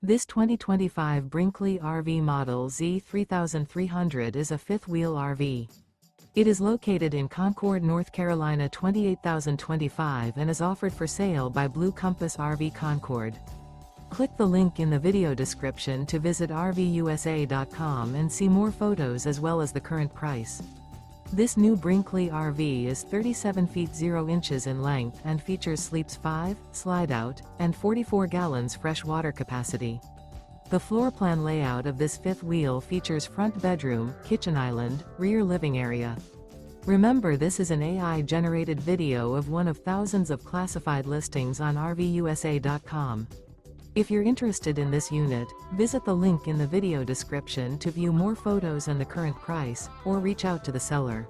This 2025 Brinkley RV Model Z 3300 is a fifth-wheel RV. It is located in Concord, North Carolina 28025 and is offered for sale by Blue Compass RV Concord. Click the link in the video description to visit RVUSA.com and see more photos as well as the current price. This new Brinkley RV is 37 feet 0 inches in length and features sleeps 5, slide-out, and 44 gallons fresh water capacity. The floor plan layout of this fifth wheel features front bedroom, kitchen island, rear living area. Remember, this is an AI-generated video of one of thousands of classified listings on RVUSA.com. If you're interested in this unit, visit the link in the video description to view more photos and the current price, or reach out to the seller.